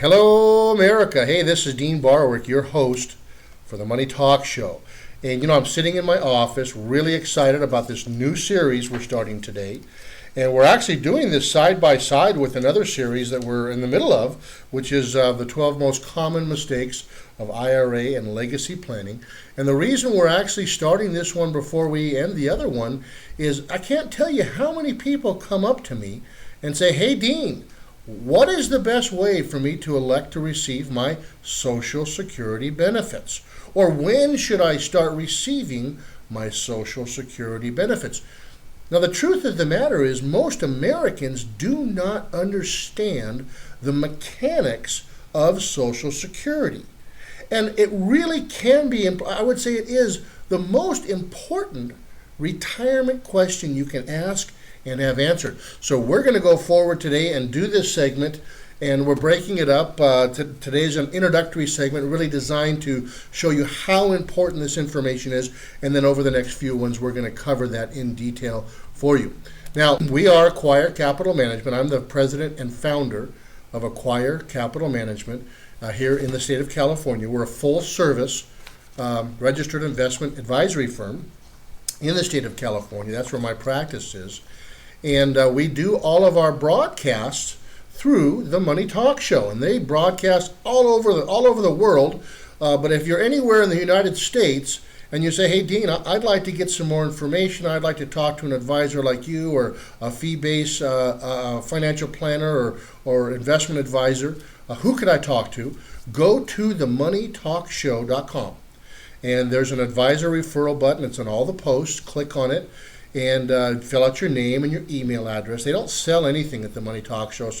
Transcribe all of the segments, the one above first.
Hello, America. Hey, this is Dean Barwick, your host for the Money Talk Show. And I'm sitting in my office, really excited about this new series we're starting today. And we're actually doing this side by side with another series that we're in the middle of, which is the 12 most common mistakes of IRA and legacy planning. And the reason we're actually starting this one before we end the other one is I can't tell you how many people come up to me and say, "Hey, Dean, what is the best way for me to elect to receive my Social Security benefits? Or when should I start receiving my Social Security benefits?" Now, the truth of the matter is most Americans do not understand the mechanics of Social Security. And it really can be, I would say it is the most important retirement question you can ask and have answered. So we're going to go forward today and do this segment, and we're breaking it up. Today's an introductory segment really designed to show you how important this information is, and then over the next few ones we're going to cover that in detail for you. Now, we are Acquire Capital Management. I'm the president and founder of Acquire Capital Management here in the state of California. We're a full-service registered investment advisory firm in the state of California. That's where my practice is. And we do all of our broadcasts through the Money Talk Show, and they broadcast all over the world. But if you're anywhere in the United States and you say, "Hey, Dean, I'd like to get some more information. I'd like to talk to an advisor like you, or a fee-based financial planner or investment advisor, who could I talk to?" Go to themoneytalkshow.com, and there's an advisor referral button. It's on all the posts. Click on it and fill out your name and your email address. They don't sell anything at the Money Talk Show,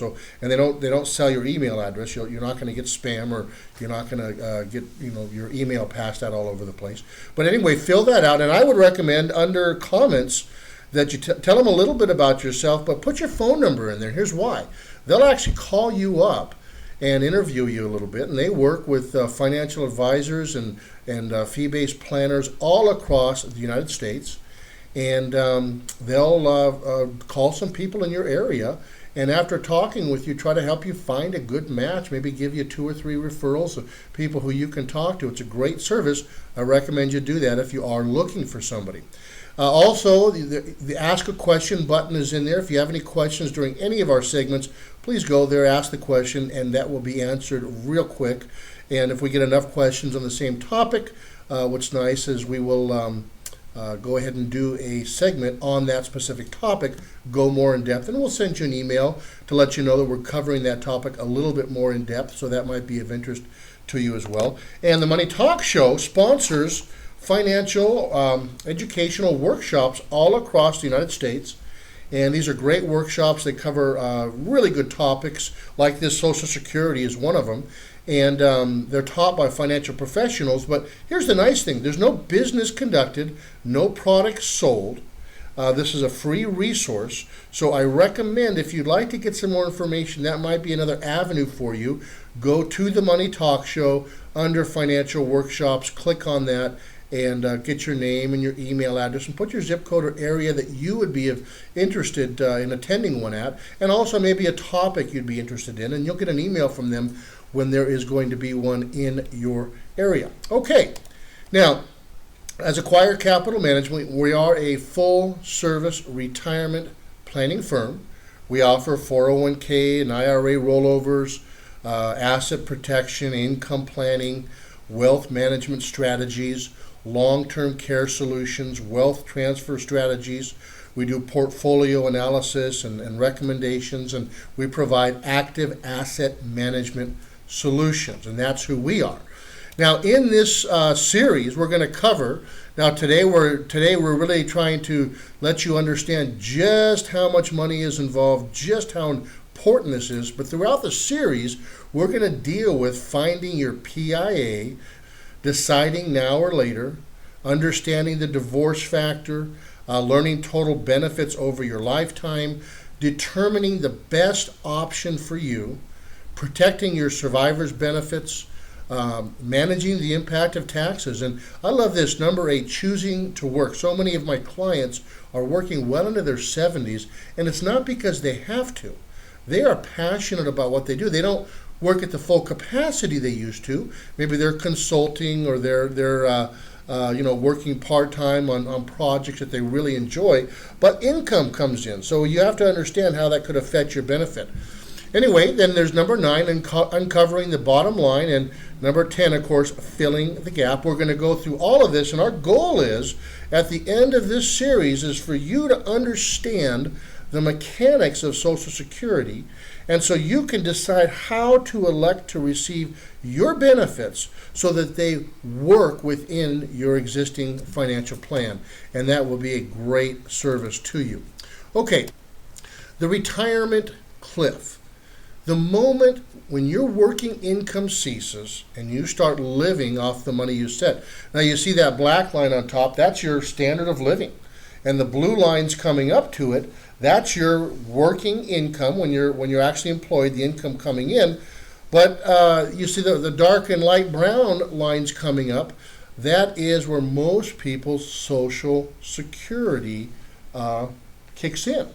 and they don't sell your email address. You're not going to get spam, or you're not going to get your email passed out all over the place. But anyway, fill that out, and I would recommend under comments that you tell them a little bit about yourself, but put your phone number in there. Here's why: they'll actually call you up and interview you a little bit, and they work with financial advisors and fee-based planners all across the United States. And they'll call some people in your area, and after talking with you, try to help you find a good match, maybe give you 2 or 3 referrals of people who you can talk to. It's a great service. I recommend you do that if you are looking for somebody. Also, the Ask a Question button is in there. If you have any questions during any of our segments, please go there, ask the question, and that will be answered real quick. And if we get enough questions on the same topic, what's nice is we will go ahead and do a segment on that specific topic, go more in depth, and we'll send you an email to let you know that we're covering that topic a little bit more in depth, so that might be of interest to you as well. And the Money Talk Show sponsors financial educational workshops all across the United States. And these are great workshops. They cover really good topics, like this Social Security is one of them. And they're taught by financial professionals. But here's the nice thing: there's no business conducted, no product sold. This is a free resource. So I recommend, if you'd like to get some more information, that might be another avenue for you. Go to the Money Talk Show under Financial Workshops, click on that, and get your name and your email address, and put your zip code or area that you would be interested in attending one at, and also maybe a topic you'd be interested in, and you'll get an email from them when there is going to be one in your area. Okay, now, as Acquire Capital Management, we are a full-service retirement planning firm. We offer 401k and IRA rollovers, asset protection, income planning, wealth management strategies, long-term care solutions, wealth transfer strategies. We do portfolio analysis and recommendations, and we provide active asset management solutions, and that's who we are. Now, in this series, we're going to cover. Now, today we're really trying to let you understand just how much money is involved, just how important this is. But throughout the series, we're going to deal with finding your PIA, deciding now or later, understanding the divorce factor, learning total benefits over your lifetime, determining the best option for you, protecting your survivor's benefits, managing the impact of taxes. And I love this, number 8, choosing to work. So many of my clients are working well into their 70s, and it's not because they have to. They are passionate about what they do. They don't work at the full capacity they used to. Maybe they're consulting or they're working part-time on projects that they really enjoy, but income comes in. So you have to understand how that could affect your benefit. Anyway, then there's number 9, uncovering the bottom line, and number 10, of course, filling the gap. We're going to go through all of this, and our goal is, at the end of this series, is for you to understand the mechanics of Social Security, and so you can decide how to elect to receive your benefits so that they work within your existing financial plan, and that will be a great service to you. Okay, the retirement cliff. The moment when your working income ceases and you start living off the money you set. Now you see that black line on top, that's your standard of living. And the blue lines coming up to it, that's your working income when you're actually employed, the income coming in. But you see the dark and light brown lines coming up, that is where most people's Social Security kicks in.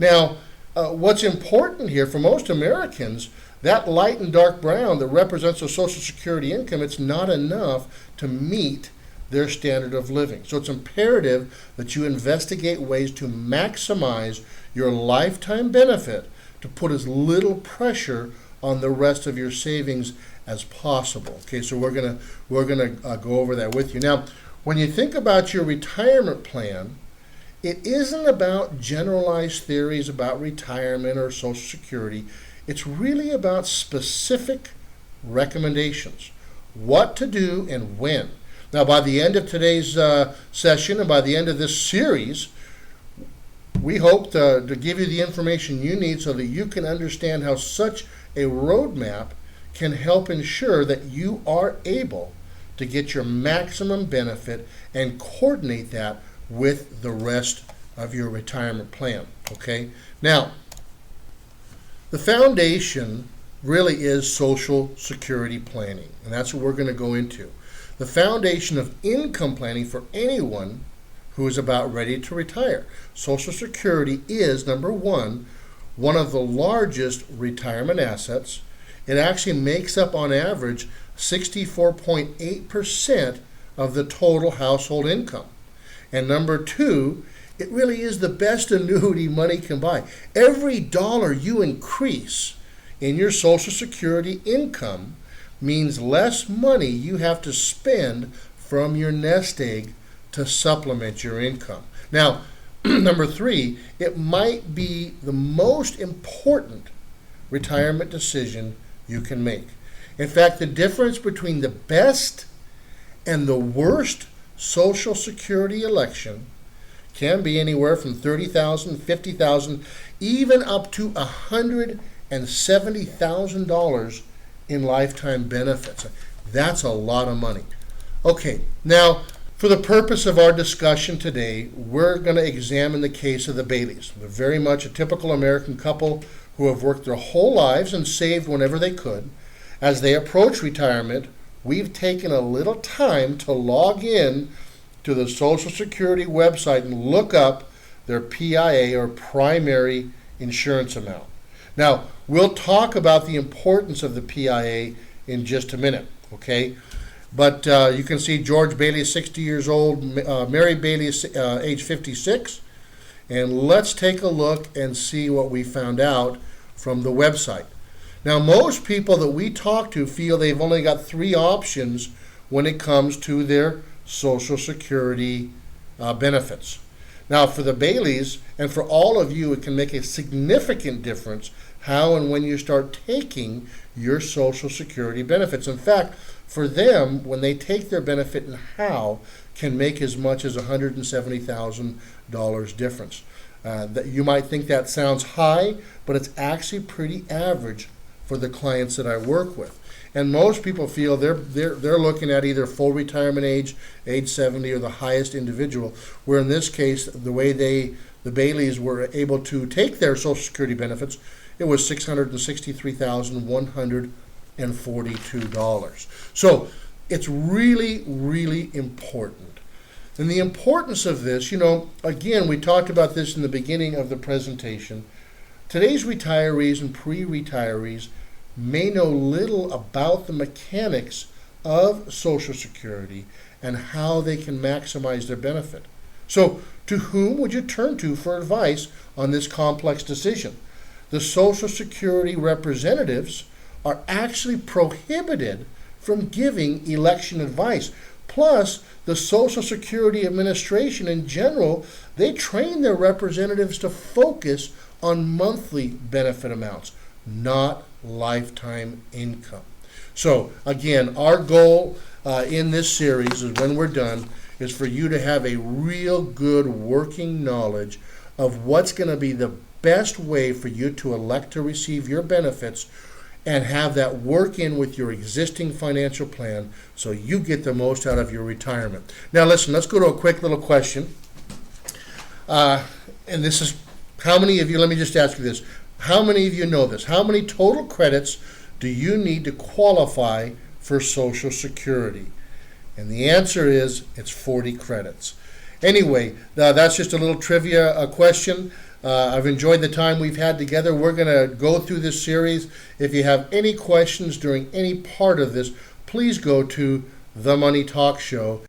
Now, what's important here for most Americans, that light and dark brown that represents the Social Security income, it's not enough to meet their standard of living. So it's imperative that you investigate ways to maximize your lifetime benefit to put as little pressure on the rest of your savings as possible. Okay, so we're gonna go over that with you. Now, when you think about your retirement plan, it isn't about generalized theories about retirement or Social Security. It's really about specific recommendations, what to do and when. Now, by the end of today's session and by the end of this series, we hope to give you the information you need so that you can understand how such a roadmap can help ensure that you are able to get your maximum benefit and coordinate that with the rest of your retirement plan. Okay? Now, the foundation really is Social Security planning, and that's what we're going to go into. The foundation of income planning for anyone who is about ready to retire. Social Security is, number one of the largest retirement assets. It actually makes up, on average, 64.8% of the total household income. And number 2, it really is the best annuity money can buy. Every dollar you increase in your Social Security income means less money you have to spend from your nest egg to supplement your income. Now, number 3, it might be the most important retirement decision you can make. In fact, the difference between the best and the worst Social Security election can be anywhere from $30,000, $50,000, even up to $170,000 in lifetime benefits. That's a lot of money. Okay, now for the purpose of our discussion today, we're going to examine the case of the Baileys. They're very much a typical American couple who have worked their whole lives and saved whenever they could. As they approach retirement, we've taken a little time to log in to the Social Security website and look up their PIA, or primary insurance amount. Now, we'll talk about the importance of the PIA in just a minute, okay? But you can see George Bailey is 60 years old, Mary Bailey is age 56, and let's take a look and see what we found out from the website. Now, most people that we talk to feel they've only got 3 options when it comes to their Social Security benefits. Now, for the Baileys, and for all of you, it can make a significant difference how and when you start taking your Social Security benefits. In fact, for them, when they take their benefit and how, can make as much as $170,000 difference. That you might think that sounds high, but it's actually pretty average for the clients that I work with. And most people feel they're looking at either full retirement age 70, or the highest individual, where in this case, the way the Baileys were able to take their Social Security benefits, it was $663,142. So it's really, really important. And the importance of this, again, we talked about this in the beginning of the presentation. Today's retirees and pre-retirees may know little about the mechanics of Social Security and how they can maximize their benefit. So, to whom would you turn to for advice on this complex decision? The Social Security representatives are actually prohibited from giving election advice. Plus, the Social Security Administration in general, they train their representatives to focus on monthly benefit amounts, not lifetime income. So, again, our goal in this series is when we're done is for you to have a real good working knowledge of what's going to be the best way for you to elect to receive your benefits and have that work in with your existing financial plan so you get the most out of your retirement. Now listen, let's go to a quick little question. And this is, how many of you, let me just ask you this, how many of you know this? How many total credits do you need to qualify for Social Security? And the answer is, it's 40 credits. Anyway, that's just a little trivia question. I've enjoyed the time we've had together. We're going to go through this series. If you have any questions during any part of this, please go to The Money Talk Show.